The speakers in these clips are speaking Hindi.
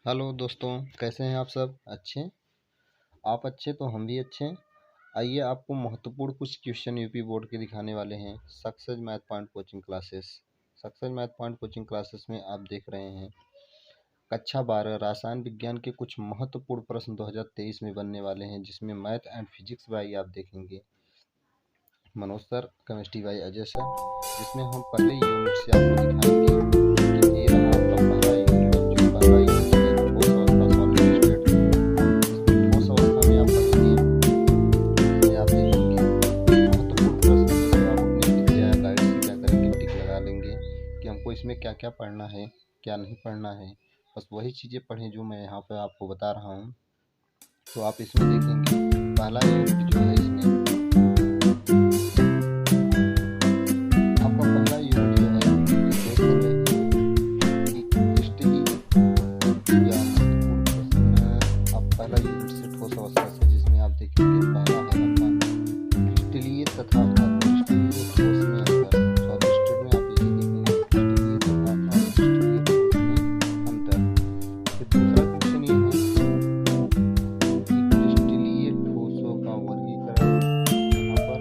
हेलो दोस्तों, कैसे हैं आप सब? अच्छे? आप अच्छे तो हम भी अच्छे हैं। आइए आपको महत्वपूर्ण कुछ क्वेश्चन यूपी बोर्ड के दिखाने वाले हैं। Success math point coaching classes. Success math point coaching classes में आप देख रहे हैं कक्षा 12 रसायन विज्ञान के कुछ महत्वपूर्ण प्रश्न 2023 में बनने वाले हैं, जिसमें मैथ एंड फिजिक्स बाई आप देखेंगे Manoj sir, chemistry by Ajay sir, जिसमें हम पहले यूनिट से आपको दिखाएंगे कि ये रहा आपका पहला यूनिट। जो पहला यूनिट है ठोस अवस्था सॉलिड स्टेट, इसमें ठोस अवस्था में आप पढ़ेंगे। इसमें आप देखेंगे महत्वपूर्ण प्रश्न, जैसे आप अपने लिख जाए गाइड से क्या करेंगे, टिक लगा लेंगे कि हमको इसमें क्या क्या पढ़ना है, क्या नहीं पढ़ना है। बस वही चीज़ें पढ़ें जो मैं यहाँ पर आपको बता रहा हूँ। तो आप इसमें देखेंगे पहला यूनिट जो है, इसमें आपका पहला यूनिट जो है देख रहे हैं कि क्रिस्टलीय या महत्वपूर्ण प्रश्न। आप पहला यूनिट से ठोस अवस्था से, जिसमें आप देखेंगे पहला है आपका क्रिस्टलीय तथा अक्रिस्टलीय ठोस में अंतर। सॉलिड स्टेट में आप यही देखेंगे क्रिस्टलीय तथा अक्रिस्टलीय ठोस में अंतर। फिर दूसरा क्वेश्चन ये है कि क्रिस्टलीय ठोसों का वर्गीकरण। यहाँ पर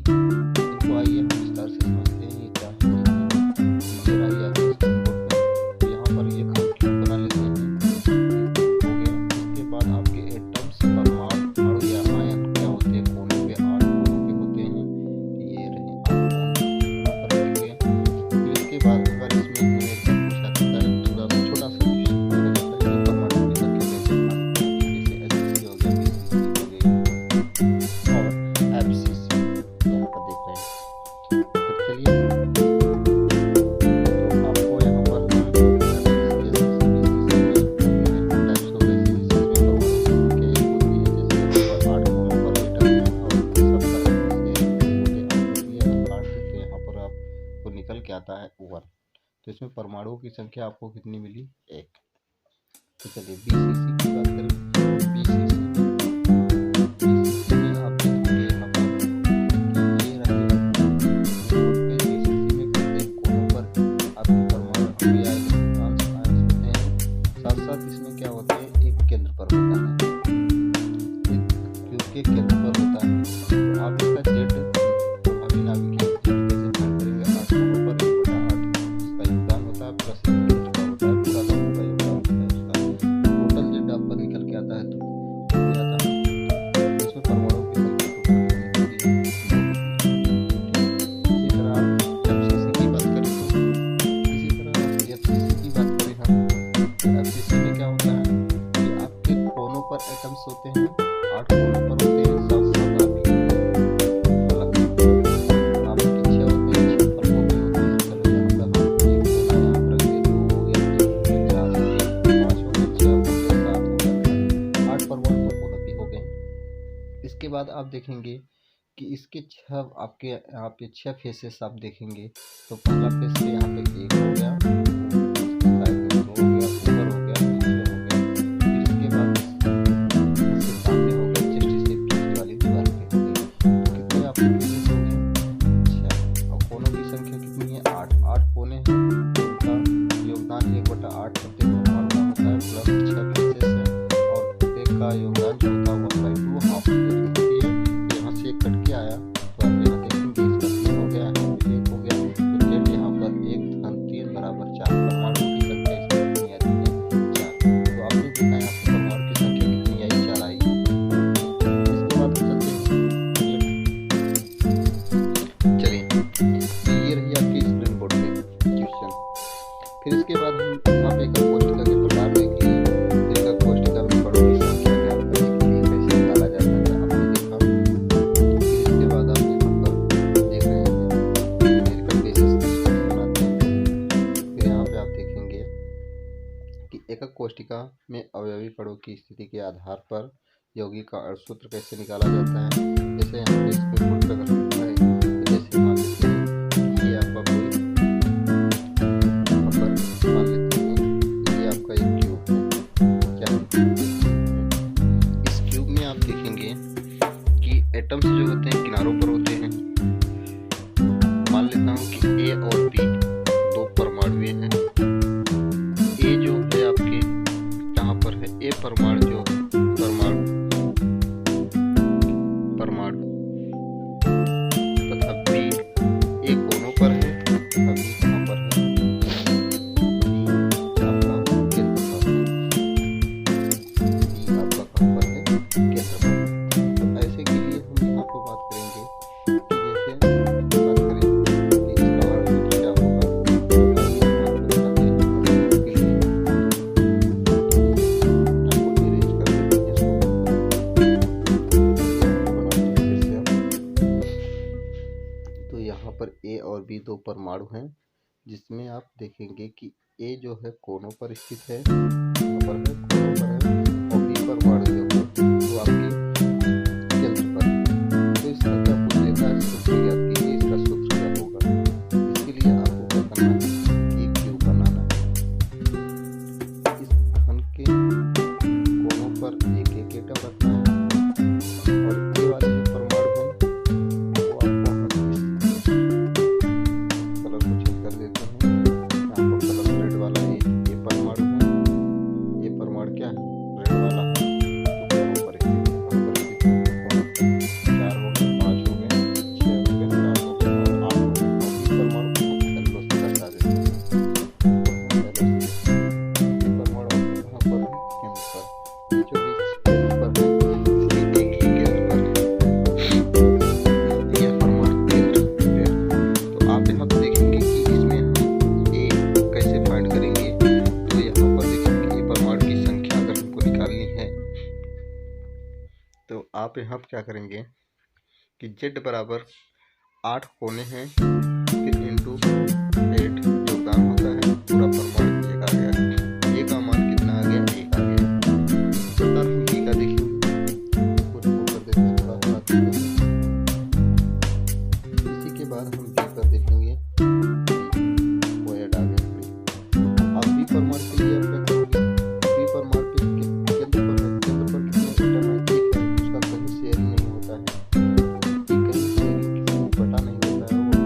इनको आइए हम विस्तार से समझते हैं ये क्या है। ये रहा आपके स्क्रीन बोर्ड पे। तो यहाँ पर ये खंड बना लेते हैं, हो गया। इसके बाद आपके एटम्स, परमाणु, अणु या आयन क्या होते हैं? कोनों के 8 कोनों के होते हैं। ये रहे 8 कोण यहाँ पर रखेंगे। फिर इसके बाद अगर इसमें न्यूमेरिकल पूछा जाता है, थोड़ा सा छोटा सा क्वेश्चन पूछा जाता है, जो परमाणु की संख्या कैसे भागते हैं, जैसे HCC हो गया, BCC हो गई और FCC यहाँ पर देख रहे हैं। फिर चलिए, तो आपको यहाँ पर टाइप्स हो गए, जिसमें परमाणु की संख्या एक होती है, जैसे यहाँ पर 8 कोनों पर एटम है और सब होते हैं, काट देते हैं, यहाँ पर आपको निकल के आता है 1। तो इसमें परमाणुओं की संख्या आपको कितनी मिली? 1। तो चलिए BCC की बात करें। BCC में आप देखेंगे यहाँ पर कि ये रहेगा बोर्ड पे। BCC में प्रत्येक कोनों पर आपके परमाणु अणु या इलेक्ट्रॉन्स आयंस होते हैं। साथ साथ इसमें क्या होते हैं, एक केंद्र पर होता है, एक केंद्र पर होता है। तो आप इसका जेड अभी नाभिकीय जेड कैसे फाइंड करेंगे? 8 कोनों पर 1/8 इसका योगदान होता है, प्लस 1 का होता है, पूरा का पूरा योगदान होता है उसका। टोटल जेड आपका निकल के आता है तो ये आता है। तो इसमें परमाणु की संख्या टोटल कितनी होती है? इसी तरह आप FCC की बात करें तो इसी तरह FCC की बात करें हम, तो FCC में क्या होता है कि आपके कोनों पर एटम्स होते हैं, 8 कोनों पर होते हैं, साथ साथ आपकी फलक आपकी 6 होते हैं, 6 फलकों पे होते हैं। चलो यहाँ पर हम एक कोना यहाँ पर रख दें, 2 या 3 हो गए, 4 हो गए, 5 हो गए, 6 हो गए, 7 हो गए, 8 परमाणु तो कोनों पे हो गए। इसके बाद आप देखेंगे कि इसके 6 आपके यहाँ पे 6 फेसेस आप देखेंगे। तो पहला फेस पे यहाँ पे 1 हो गया, साइड में 2 हो गया, ऊपर हो गया, नीचे हो गया। फिर इसके बाद इसके सामने हो गया, जस्ट इसके पीछे वाली दीवार पे हो गई। तो कितने आपके फेसेस हो गए? 6। और कोनों की संख्या कितनी है? 8 कोने हैं, उनका योगदान 1/8 प्रत्येक परमाणु का होता है, प्लस 6 फेसेस है और प्रत्येक का योगदान जो होता है 1/2 हाफ होती है। यहाँ से कट के आया तो आप यहाँ देखेंगे इसका 3 हो गया, यहाँ पे 1 हो गया। तो जेड यहाँ पर 1 3 बराबर कोष्ठिका में अवयवी कणों की स्थिति के आधार पर यौगिक का अणुसूत्र कैसे निकाला जाता है। जैसे यहाँ पे इसमें बोर्ड पे अगर लिखा है, तो जैसे मान लेते हैं कि ये आपका कोई यहाँ पर मान लेते हैं ये आपका एक क्यूब है। क्या है? इस क्यूब में आप देखेंगे कि एटम्स जो होते हैं किनारों पर होते हैं। मान लेता हूँ कि ए और बी दो परमाणु हैं। ए जो है आपके यहाँ पर है, ए परमाणु जो तथा बी ए कोनों पर है, तथा बी कहाँ पर है, बी आपका केंद्र पर है, बी आपका कहाँ पर है, केंद्र पर। तो ऐसे के लिए हम यहाँ पर बात करेंगे कि जैसे बात करें कि इसका अणुसूत्र क्या होगा। तो यहाँ पर ए और बी दो परमाणु हैं, जिसमें आप देखेंगे कि ए जो है कोनों पर स्थित है, यहाँ पर है कोनों पर है, और बी परमाणु जो है वो आपके केंद्र पर है। तो इसका क्या पूछ लेता है, सूत्र याद कीजिए, इसका सूत्र क्या होगा। इसके लिए आपको क्या करना है, एक क्यूब बनाना है। इस घन के कोनों पर एक एक एटम रखना है, और ये वाले जो परमाणु है वो आपको कलर को चेक कर देते हैं। यहाँ पर कलर रेड वाला है, ये परमाणु है, ये परमाणु क्या है, रेड वाला है। तो कोनों पर स्थित है, 4 हो गए, 5 हो गए, 6 हो गए, 7 हो गए और 8 हो गए। और ये परमाणु को येलो से दर्शा देते हैं। ये परमाणु कहाँ पर है, केंद्र पर। ये जो भी केंद्र पर है, ये एक ही केंद्र पर है, ये परमाणु केंद्र है। तो आप यहाँ पर देखेंगे कि इसमें हम ए कैसे फाइंड करेंगे। तो यहाँ पर देखेंगे ये परमाणु की संख्या अगर हमको निकालनी है, तो आप यहाँ पर क्या करेंगे कि Z बराबर 8 कोने हैं, फिर इंटू 8 योगदान होता है, पूरा परमाणु एक आ गया। ए का मान कितना आ गया, 1 आ गया। इस प्रकार हम बी का देखेंगे, पूरे को कर देते हैं, थोड़ा थोड़ा करते हैं। इसी के बाद हम बी पर देखेंगे, वो ऐड आ गया। अब बी परमाणु के लिए आप क्या करोगे, बी परमाणु के केंद्र पर है, केंद्र पर कितने एटम है, एक है, उसका कहीं शेयरिंग नहीं होता है, कहीं शेयरिंग किसी को पता नहीं होता है, वो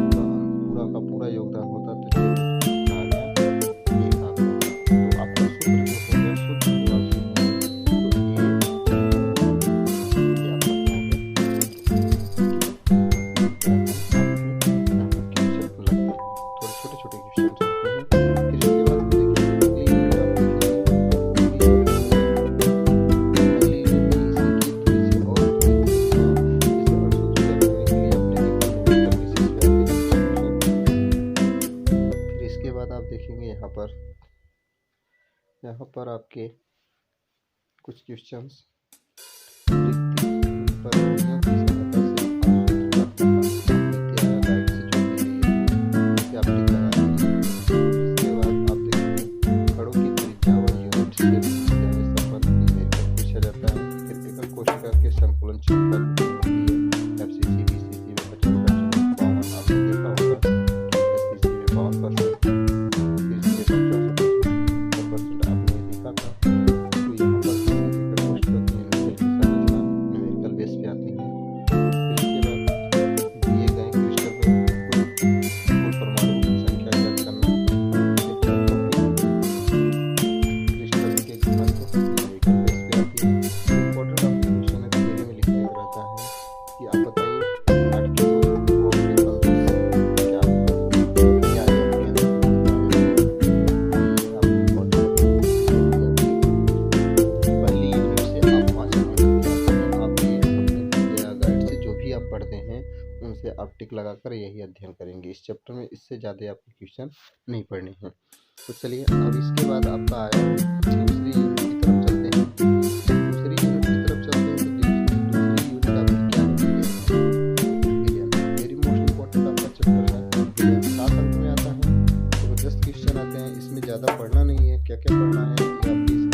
पूरा का पूरा योगदान होता है। तो आ गया, एक आ गया। तो आपका सूत्र जो हो गया, सूत्र जो आप सीखेंगे, तो ये आपका क्या हो गया, थोड़े छोटे छोटे क्वेश्चन होते हैं। फिर इसके बाद हम देखेंगे अगली यूनिट, आप देखेंगे अगली यूनिट में इसी की थोड़ी सी और थोड़ी जैसे अणुसूत्र ज्ञात करने के लिए अपने न्यूमेरिकल बेसिस पे आपके क्वेश्चन हैं। फिर इसके बाद आप देखेंगे यहाँ पर आपके कुछ क्वेश्चंस परिवर्तनों की सहायता से अणुसूत्र ज्ञात करना, गाइड से जो दी गई है उसे आप टिक लगा दीजिए। इसके बाद आप देखेंगे कणों की त्रिज्या और यूनिट से संबंधित न्यूमेरिकल पूछा जाता है। फिर एकल कोशिका के संकुलन क्षमता कितनी होती है, FCC BCC में 50%, 52 आपने देखा होगा कि SCC में 52%, BCC में 64% आपने ये देखा था। तो यहाँ पर एकल कोशिका की न्यूमेरिकल की संरचना न्यूमेरिकल बेस पे आती है। फिर इसके बाद दिए गए क्रिस्टल में कुल परमाणु की संख्या ज्ञात करना, क्रिस्टल के घनत्व न्यूमेरिकल बेस पे आती है। इंपॉर्टेंट आपके क्वेश्चन है, थियरी में लिखने को रहता है कि आप बताइए 8 किलो वॉट के बल से क्या क्या केंद्र आप इंपॉर्टेंट पहली यूनिट से आप 5 यूनिट आप ये अपने गाइड से जो भी आप पढ़ते हैं उनसे आप टिक लगाकर यही अध्ययन करेंगे। इस चैप्टर में इससे ज़्यादा आपके क्वेश्चन नहीं पढ़ने हैं। तो चलिए अब इसके बाद आपका आया दूसरी यूनिट की तरफ चलते हैं। दूसरी यूनिट की तरफ चलते हैं तो दूसरी यूनिट आपकी क्या है, विलियम। वेरी मोस्ट इम्पोर्टेंट आपका चैप्टर है विलियम। 7 अंक में आता है, जबरदस्त क्वेश्चन आते हैं, इसमें ज़्यादा पढ़ना नहीं है, क्या क्या पढ़ना है ये आपकी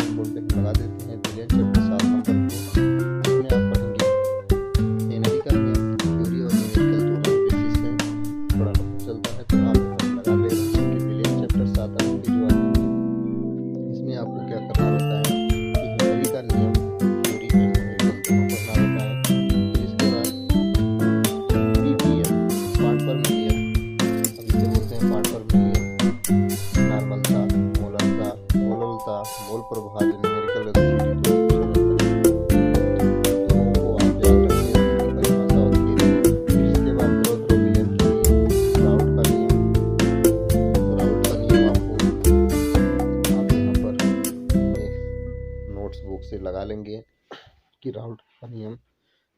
नियम,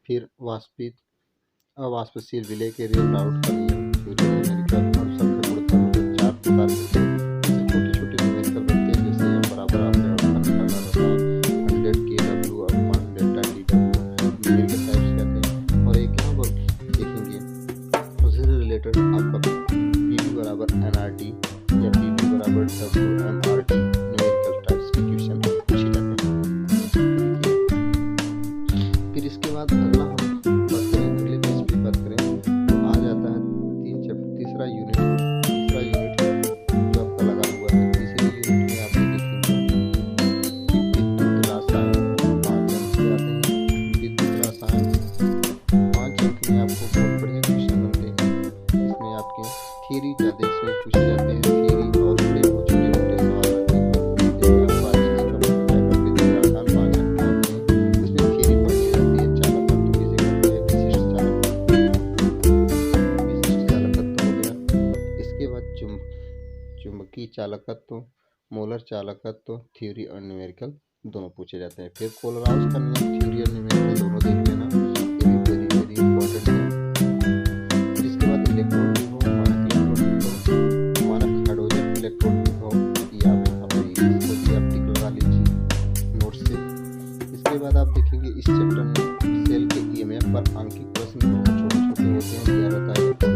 फिर अवाष्पशील विलय के रेट-आउट का नियम, थ्योरी ऑफ न्यूमेरिकल और संख्या गुणोत्तर के 4 प्रकार के इससे छोटे-छोटे न्यूमेरिकल बनते हैं, जैसे m बराबर आपने निकालना रहता है 100 kW और 100 dW न्यूमेरिकल टाइप्स कहते हैं। और एक यहाँ पर देखेंगे उससे रिलेटेड आपका PV बराबर nRT या PV बराबर WMRT न्यूमेरिकल टाइप्स के क्वेश्चन पूछे जाते हैं। फिर इसके बाद अगला हम बात करें, अगले पेज पे बात करें तो आ जाता है तीसरा यूनिट जो आपका लगा हुआ है। तीसरे यूनिट में आप देखेंगे विद्युत रसायन 5 अंक के आते हैं। विद्युत रसायन 5 अंक में आपको बहुत बढ़िया क्वेश्चन बनते हैं। इसमें आपके थ्योरी ज़्यादा इसमें पूछे जाते हैं, थ्योरी और थोड़े छोटे-छोटे सवाल रहते हैं जिसमें आपको अच्छे से समझ में आएगा। विद्युत रसायन 5 अंक के आते हैं, इसमें थ्योरी पढ़नी रहती है। चालकत्व किसे कहते हैं, विशिष्ट चालकत्व हो गया। इसके बाद चुंबकीय चालकत्व, मोलर चालकत्व, थ्योरी और न्यूमेरिकल दोनों पूछे जाते हैं। फिर कोलराउस का नियम, थ्योरी और न्यूमेरिकल दोनों देख लेना, ये भी वेरी वेरी इंपॉर्टेंट है। फिर इसके बाद इलेक्ट्रॉन विभव, मानक इलेक्ट्रॉन विभव, मानक हाइड्रोजन इलेक्ट्रॉन विभव, या हमारी इसको भी आप टिक लगा लीजिए नोट से। इसके बाद आप देखेंगे इस चैप्टर में सेल के ईएमएफ पर अंकित प्रश्न बहुत छोटे-छोटे होते हैं, दिया रहता है फिर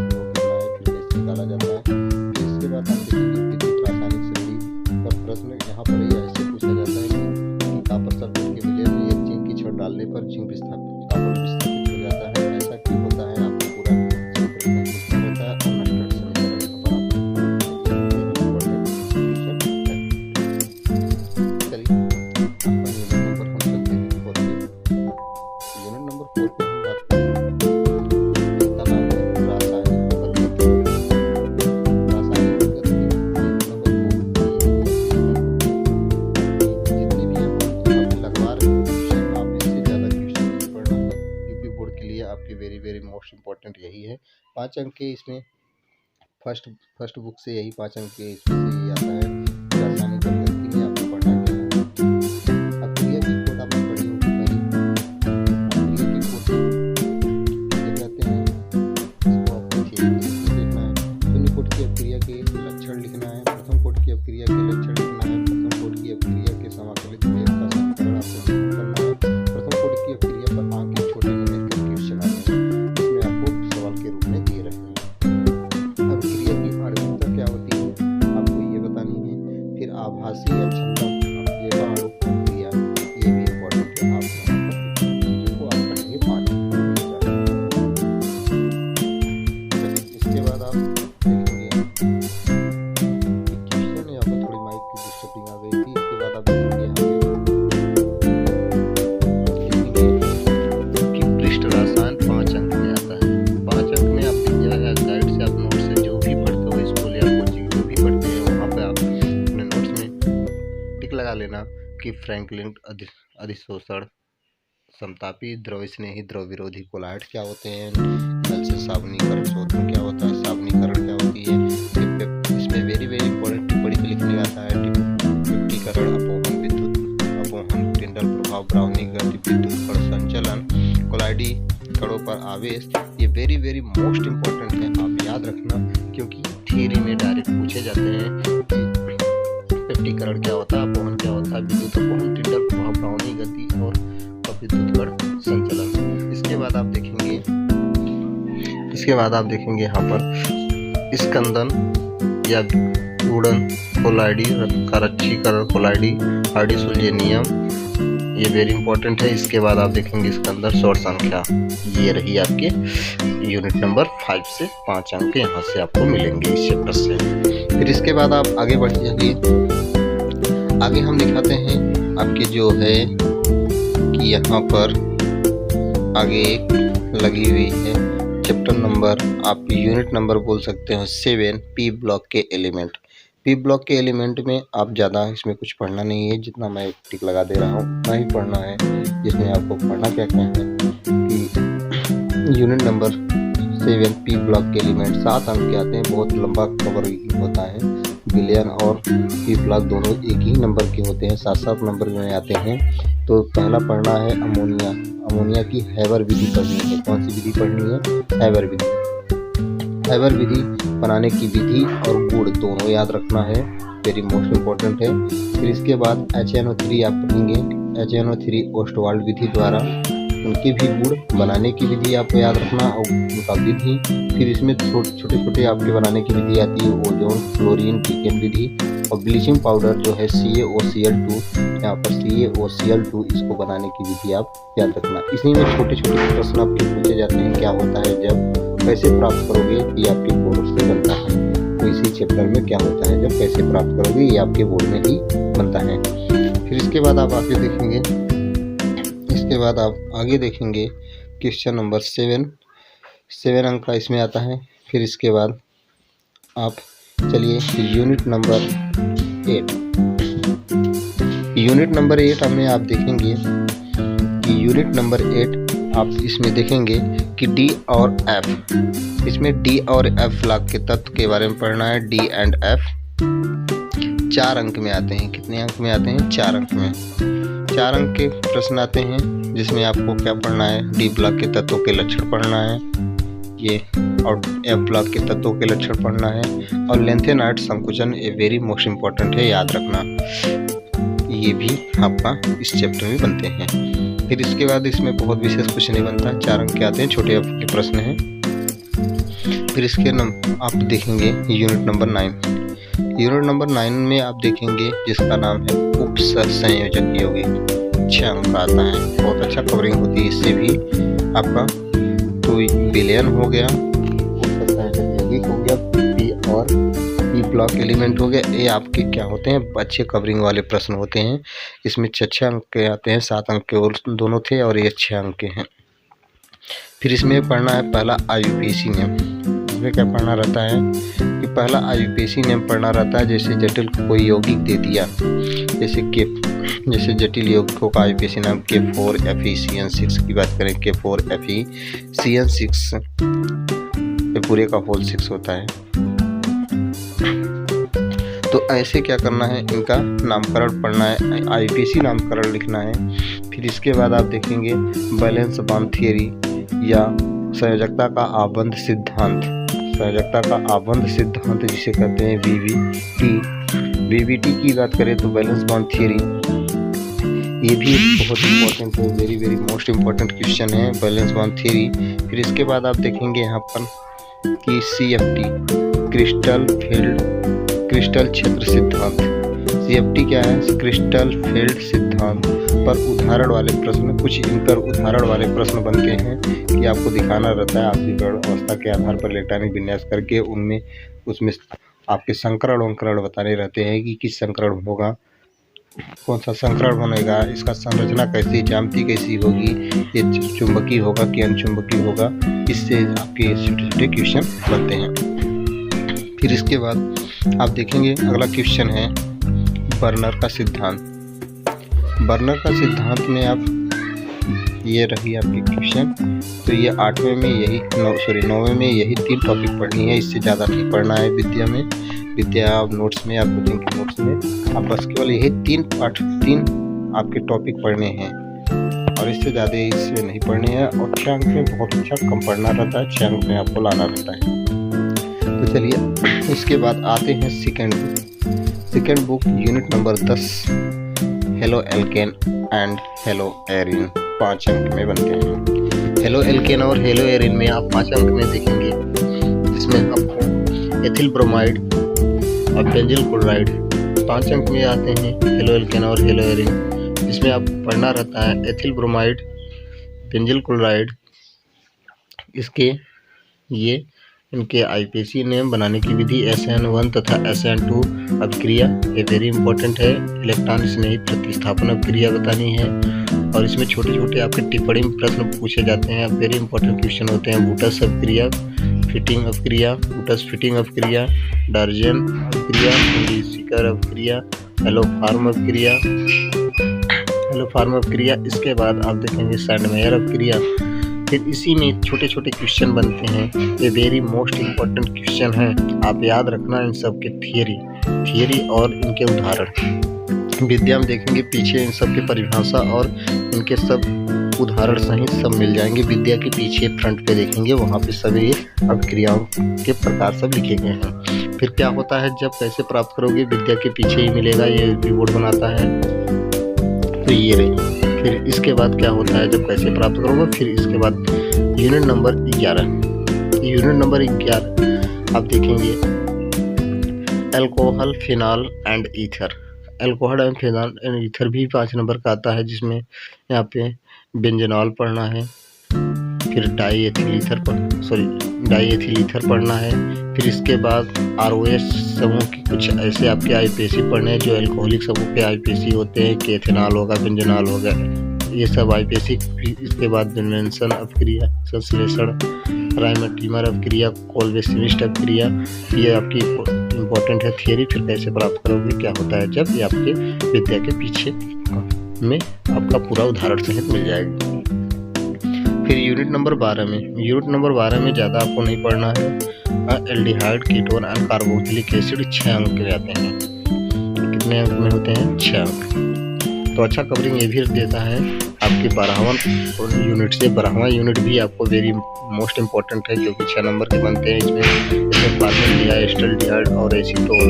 कैसे निकाला जाता है। फिर इसके बाद आप देखेंगे विद्युत रासायनिक श्रेणी पर प्रश्न, यहाँ पर ही ऐसे पूछा जाता है कि कॉपर सल्फेट के विलय में एक जिंक की छड़ डालने पर जिंक कॉपर विस्थापित हो जाता है, ऐसा क्यों होता है, आपको पूरा समीकरण लिखना रहता है और नष्ट समीकरण यहाँ पर चलिए आपका यूनिट नंबर हम चलते हैं 4 पे। यूनिट नंबर 4 पे हम बात करें, इसका नाम है रासायनिक गतिविधि। रासायनिक गतिविधि नंबर 4 जितने भी हम लगवा रहे हैं क्वेश्चन, आप इससे ज़्यादा क्वेश्चन नहीं पढ़ना है। यूपी बोर्ड के लिए आपके वेरी वेरी मोस्ट इम्पोर्टेंट यही है। 5 अंक के इसमें फर्स्ट बुक से यही 5 अंक के इसमें से यही आता है। रासायनिक गतिविधि में आपको पढ़ना क्या है, अक्रिया की कोड आपने पढ़ी होगी पहले। अक्रिया की कोड किसे कहते हैं, इसको आपको देखना है। शून्य कोड की अक्रिया के लक्षण लिखना है, प्रथम कोड की अक्रिया के लक्षण लिखना है, प्रथम कोड की अक्रिया के समाकलित वेग का समीकरण आपको करना है। प्रथम कोड की अक्रिया पर अंकित छोटे न्यूमेरिकल क्वेश्चन आते हैं, इसमें आपको सवाल के रूप में दिए रहते हैं। अब क्रिया की आणविकता क्या होती है आपको ये बतानी है। फिर आभासी या छंदम क्रिया, ये भी इम्पोर्टेंट है। आप चीज़ों को आप पढ़ेंगे 5 चलिए इसके बाद आप देखेंगे क्वेश्चन, यहाँ पर थोड़ी माइक की डिस्टर्बिंग आ गई थी। इसके बाद आप देखेंगे कि पृष्ठ रसायन 5 अंक में आता है। 5 अंक में आप गाइड से आप नोट से जो भी पढ़ते हो स्कूल या कोचिंग जो भी पढ़ते हैं वहाँ पे आप अपने नोट्स में टिक लगा लेना कि फ्रैंकलिन अधिशोषण, समतापी द्रव स्नेही द्रव विरोधी कोलाइड क्या होते हैं, नल से सावनीकरण शोधन क्या होता है, सावनीकरण क्या होती है। इसमें वेरी वेरी इंपॉर्टेंट टिप्पणी पे लिखने आता है टिप्पणीकरण, अपोहन, विद्युत अपोहन, टिंडल प्रभाव, ब्राउनी गति, विद्युत कण संचलन, कोलाइडी कणों पर आवेश, ये वेरी वेरी मोस्ट इम्पोर्टेंट है। आप याद रखना क्योंकि थ्योरी में डायरेक्ट पूछे जाते हैं कि टिप्पणीकरण क्या होता है, अपोहन क्या होता है, विद्युत अपोहन, टिंडल प्रभाव, ब्राउनी गति और विद्युत कण संचलन। इसके बाद आप देखेंगे यहाँ पर स्कंदन या उड़न कोलाइडी, करच्छीकरण कोलाइडी, हार्डी-सुल्ज़े नियम, ये वेरी इंपॉर्टेंट है। इसके बाद आप देखेंगे इसके अंदर शॉर्ट संख्या, ये रही आपके यूनिट नंबर 5 से 5 अंक यहाँ से आपको मिलेंगे इस चैप्टर से। फिर इसके बाद आप आगे बढ़ जाइए, आगे हम दिखाते हैं आपके जो है कि यहाँ पर आगे एक लगी हुई है चैप्टर नंबर, आप यूनिट नंबर बोल सकते हो 7, पी ब्लॉक के एलिमेंट। पी ब्लॉक के एलिमेंट में आप ज़्यादा इसमें कुछ पढ़ना नहीं है, जितना मैं टिक लगा दे रहा हूँ उतना ही पढ़ना है। जिसमें आपको पढ़ना क्या क्या है कि यूनिट नंबर 7 पी ब्लॉक के एलिमेंट 7 अंक के आते हैं, बहुत लंबा कवर होता है। बिलियन और पी ब्लॉक दोनों एक ही नंबर के होते हैं, 7-7 नंबर में आते हैं। तो पहला पढ़ना है अमोनिया। अमोनिया की हैबर विधि पढ़नी है। कौन सी विधि पढ़नी है? हैबर विधि। हैबर विधि बनाने की विधि और गुण दोनों याद रखना है, वेरी मोस्ट इम्पोर्टेंट है। फिर इसके बाद HNO3 आप पढ़ेंगे। HNO3 ओस्टवाल्ड विधि द्वारा उनके भी गुण बनाने की विधि आपको याद रखना और उनका विधि। फिर इसमें छोटे छोटे आपके बनाने की विधि आती है, ओजोन, क्लोरीन, पीकेन विधि और ब्लीचिंग पाउडर जो है CaOCl2, यहाँ पर CaOCl2 इसको बनाने की विधि आप याद रखना। इसी में छोटे छोटे प्रश्न आपके पूछे जाते हैं, क्या होता है जब, कैसे प्राप्त करोगे, ये आपके बोर्ड से बनता है। तो इसी चैप्टर में क्या होता है जब, कैसे प्राप्त करोगे, ये आपके बोर्ड में ही बनता है। फिर इसके बाद आप आगे देखेंगे, इसके बाद आप आगे देखेंगे क्वेश्चन नंबर 7 अंक का इसमें आता है। फिर इसके बाद आप चलिए यूनिट नंबर 8। यूनिट नंबर 8 में आप देखेंगे कि यूनिट नंबर 8 आप इसमें देखेंगे कि डी और एफ, इसमें डी और एफ लॉग के तत्व के बारे में पढ़ना है। डी एंड एफ 4 अंक में आते हैं। कितने अंक में आते हैं? 4 अंक में। 4 अंक के प्रश्न आते हैं जिसमें आपको क्या पढ़ना है? डी ब्लॉक के तत्वों के लक्षण पढ़ना है ये, और एफ ब्लॉक के तत्वों के लक्षण पढ़ना है, और लेंथेनाइड संकुचन ये वेरी मोस्ट इम्पोर्टेंट है, याद रखना। ये भी आपका इस चैप्टर में बनते हैं। फिर इसके बाद इसमें बहुत विशेष कुछ नहीं बनता, 4 अंक के आते हैं, छोटे अंक के प्रश्न हैं। फिर इसके आप देखेंगे यूनिट नंबर 9। यूनिट नंबर 9 में आप देखेंगे जिसका नाम है उप संयोजक यौगिक। 6 अंक आता है, बहुत अच्छा कवरिंग होती है इससे भी आपका। तो विलयन हो गया, उप संयोजक यौगिक हो गया, पी और पी ब्लॉक एलिमेंट हो गया, ये आपके क्या होते हैं? अच्छे कवरिंग वाले प्रश्न होते हैं। इसमें 6 अंक के आते हैं, 7 अंक के और दोनों थे और ये 6 अंक के हैं। फिर इसमें पढ़ना है पहला IUPAC नेम। इसमें क्या पढ़ना रहता है कि पहला IUPAC नेम पढ़ना रहता है। जैसे जटिल कोई यौगिक दे दिया, जैसे जटिल यौगिकों का IUPAC नाम K4FeCN6 की बात करें, K4FeCN6 पूरे का होल 6 होता है। तो ऐसे क्या करना है, इनका नामकरण पढ़ना है, IUPAC नामकरण लिखना है। फिर इसके बाद आप देखेंगे बैलेंस बॉन्ड थियरी या संयोजकता का आबंध सिद्धांत। संयोजकता का आबंध सिद्धांत जिसे कहते हैं VBT की बात करें तो बैलेंस बॉन्ड थियरी, ये भी बहुत इंपॉर्टेंट है, very very most important question है बैलेंस बॉन्ड थियरी। फिर इसके बाद आप देखेंगे यहाँ पर कि CFT क्रिस्टल क्षेत्र सिद्धांत। CFT क्या है? क्रिस्टल फील्ड सिद्धांत पर उदाहरण वाले प्रश्न, कुछ इन पर उदाहरण वाले प्रश्न बनते हैं कि आपको दिखाना रहता है आपकी अवस्था के आधार पर इलेक्ट्रॉनिक विन्यास करके उसमें आपके संकरण वंकरण बताने रहते हैं कि किस संकरण होगा, कौन सा संकरण बनेगा, इसका संरचना कैसी, ज्यामिति कैसी होगी, ये चुंबकीय होगा कि अनचुंबकीय होगा। इससे आपके छोटे छोटे क्वेश्चन बनते हैं। फिर इसके बाद आप देखेंगे अगला क्वेश्चन है बर्नर का सिद्धांत। बर्नर का सिद्धांत में आप, ये रही आपकी क्वेश्चन। तो ये 8वें में यही 9वें में यही 3 टॉपिक पढ़नी है, इससे ज़्यादा नहीं पढ़ना है विद्या नोट्स में या कोचिंग के नोट्स में। आप बस केवल यही 3 आपके टॉपिक पढ़ने हैं और इससे ज़्यादा इससे नहीं पढ़ने हैं। और 6 अंक में बहुत अच्छा कम पढ़ना रहता है, 6 अंक में आपको लाना रहता है। तो चलिए इसके बाद आते हैं second book unit number 10 halo alkane and hello Erin. 5 अंक में बनते हैं। हेलो एल्केन और हेलो एरिन में आप 5 अंक में देखेंगे, जिसमें आपको एथिल ब्रोमाइड और बेंजिल क्लोराइड 5 अंक में आते हैं। हेलो एल्केन और हेलो एरिन, जिसमें आप पढ़ना रहता है एथिल ब्रोमाइड, बेंजिल क्लोराइड, इसके ये इनके IUPAC नेम, बनाने की विधि, SN1 तथा SN2 अभिक्रिया, ये वेरी इंपॉर्टेंट है। इलेक्ट्रॉन स्नेही प्रतिस्थापन अभिक्रिया बतानी है। और इसमें छोटे छोटे आपके टिप्पणी प्रश्न पूछे जाते हैं, वेरी इंपॉर्टेंट क्वेश्चन होते हैं। वुटस अभिक्रिया, फिटिंग अभिक्रिया, वुटस फिटिंग अभिक्रिया, डार्जन अभिक्रिया, सिकर अभिक्रिया, एलोफार्म अभिक्रिया। इसके बाद आप देखेंगे सैंडमेयर अभिक्रिया। फिर इसी में छोटे छोटे क्वेश्चन बनते हैं, ये वेरी मोस्ट इम्पोर्टेंट क्वेश्चन हैं। आप याद रखना इन सब के थियरी और इनके उदाहरण। विद्या में देखेंगे पीछे इन सब की परिभाषा और इनके सब उदाहरण सहित सब मिल जाएंगे। विद्या के पीछे फ्रंट पे देखेंगे वहाँ पे सभी अभिक्रियाओं के प्रकार सब लिखे गए हैं। फिर क्या होता है जब कैसे प्राप्त करोगे, विद्या के पीछे ही मिलेगा, ये कीबोर्ड बनाता है तो ये रही। फिर इसके बाद क्या होता है जब कैसे प्राप्त करोगे, फिर इसके बाद यूनिट नंबर 11। यूनिट नंबर 11 आप देखेंगे alcohol, phenol and ether. Alcohol and phenol and ether भी 5 नंबर का आता है, जिसमें यहाँ पे बेंजेनॉल पढ़ना है, फिर डाईएथिल ईथर पढ़ना है। फिर इसके बाद ROS समूह की कुछ ऐसे आपके IUPAC पढ़ने हैं जो अल्कोहलिक समूह के IUPAC होते हैं, कि एथेनॉल होगा, बेंजेनॉल होगा, ये सब IUPAC। इसके बाद कन्वेंशन अपक्रिया, संश्लेषण, राइमोटिमर अपक्रिया, कोल्वे-स्मिट अपक्रिया, ये आपकी इम्पोर्टेंट है थियरी। फिर कैसे प्राप्त करोगे, क्या होता है जब, ये आपके विद्या के पीछे में आपका पूरा उदाहरण सहित मिल जाएगा। फिर यूनिट नंबर 12 में ज़्यादा आपको नहीं पढ़ना है। Aldehyde, ketone and carboxylic acid 6 अंक के आते हैं। कितने अंक में होते हैं? 6 अंक। तो अच्छा कवरिंग ये भी देता है आपके 12वां यूनिट से। 12वां यूनिट भी आपको वेरी मोस्ट इम्पोर्टेंट है, क्योंकि 6 नंबर के बनते हैं। इसमें फॉर्मेल्डिहाइड, एस्टल्डिहाइड और एसीटोन,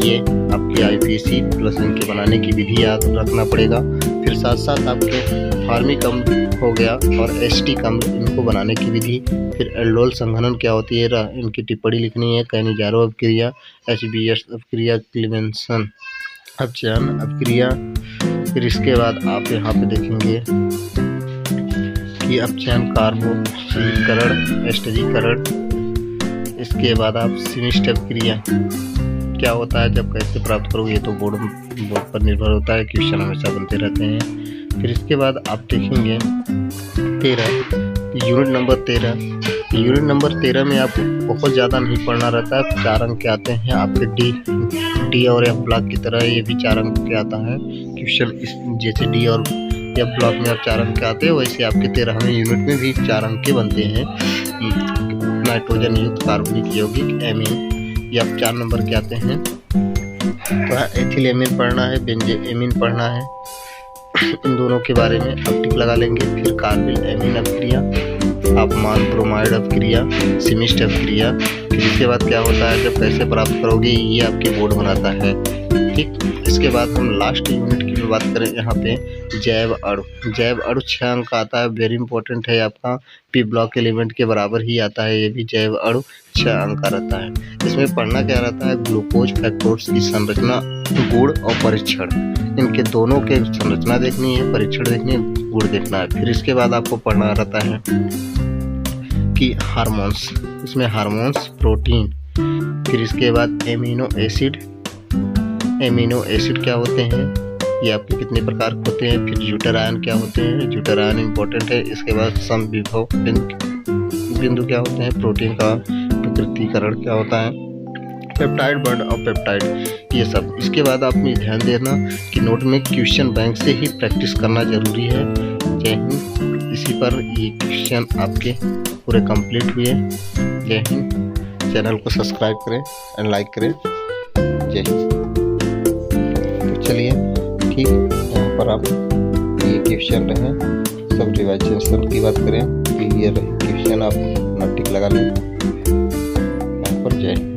ये आपकी IUPAC प्लस इनके बनाने की विधि याद रखना पड़ेगा। फिर साथ साथ आपके फार्मिक अम्ल हो गया और एस्टिक अम्ल, इनको बनाने की विधि। फिर एल्डोल संघनन क्या होती है, इनकी टिप्पणी लिखनी है। Cannizzaro अपक्रिया, HBS अपक्रिया, क्लीवेंसन अपचयन अपक्रिया। फिर इसके बाद आप यहाँ पे देखेंगे कि अपचयन, कार्बोक्सीकरण, एस्टरीकरण। इसके बाद आप स्मिट अपक्रिया क्या होता है, जब कैसे प्राप्त करोगे, ये तो बोर्ड पर निर्भर होता है, क्वेश्चन हमेशा बनते रहते हैं। फिर इसके बाद आप देखेंगे 13 यूनिट नंबर 13 में आपको बहुत ज़्यादा नहीं पढ़ना रहता है। 4 अंक के आते हैं आपके डी और F ब्लॉक की तरह, ये भी 4 अंक के आता है क्वेश्चन। जैसे डी और F ब्लॉक में आप 4 अंक के आते हैं, वैसे आपके 13वें यूनिट में भी 4 अंक के बनते हैं। नाइट्रोजन युक्त कार्बनिक यौगिक एमीन, ये आप 4 नंबर के आते हैं। तो एथिल एमीन पढ़ना है, बेंजे एमीन पढ़ना है, इन दोनों के बारे में आप टिक लगा लेंगे। फिर कार्बिल एमीन अपक्रिया, तापमान ब्रोमाइड अपक्रिया, स्मिट अपक्रिया। फिर इसके बाद क्या होता है जब कैसे प्राप्त करोगे, ये आपके बोर्ड बनाता है। ठीक, इसके बाद हम लास्ट यूनिट की बात करें। यहाँ पे जैव अणु 6 अंक का आता है, वेरी इंपॉर्टेंट है आपका। P ब्लॉक एलिमेंट के बराबर ही आता है, ये भी जैव अणु 6 अंक का रहता है। इसमें पढ़ना क्या रहता है, ग्लूकोज फैक्टर्स की संरचना, गुण और परीक्षण, इनके दोनों के संरचना देखनी है, परीक्षण देखनी है, गुण देखना है। फिर इसके बाद आपको पढ़ना रहता है कि हार्मोन्स, इसमें हार्मोन्स, प्रोटीन। फिर इसके बाद एमिनो एसिड क्या होते हैं, ये आपके कितने प्रकार के होते हैं। फिर ज्यूटरायन क्या होते हैं, ज्यूटरायन इंपॉर्टेंट है। इसके बाद समविभव बिंदु क्या होते हैं, प्रोटीन का विकृतीकरण क्या होता है, पेप्टाइड बॉन्ड और पेप्टाइड, ये सब। इसके बाद आप में ध्यान देना कि नोट में क्वेश्चन बैंक से ही प्रैक्टिस करना जरूरी है। जय हिंद। इसी पर ये क्वेश्चन आपके पूरे कंप्लीट हुए। जय हिंद। चैनल को सब्सक्राइब करें एंड लाइक करें। जय हिंद। तो चलिए ठीक, यहाँ पर आप ये क्वेश्चन रहे, सब रिवाइजेशन की बात करें कि ये रहे क्वेश्चन, आप टिक लगा लें यहाँ पर। जय हिंद।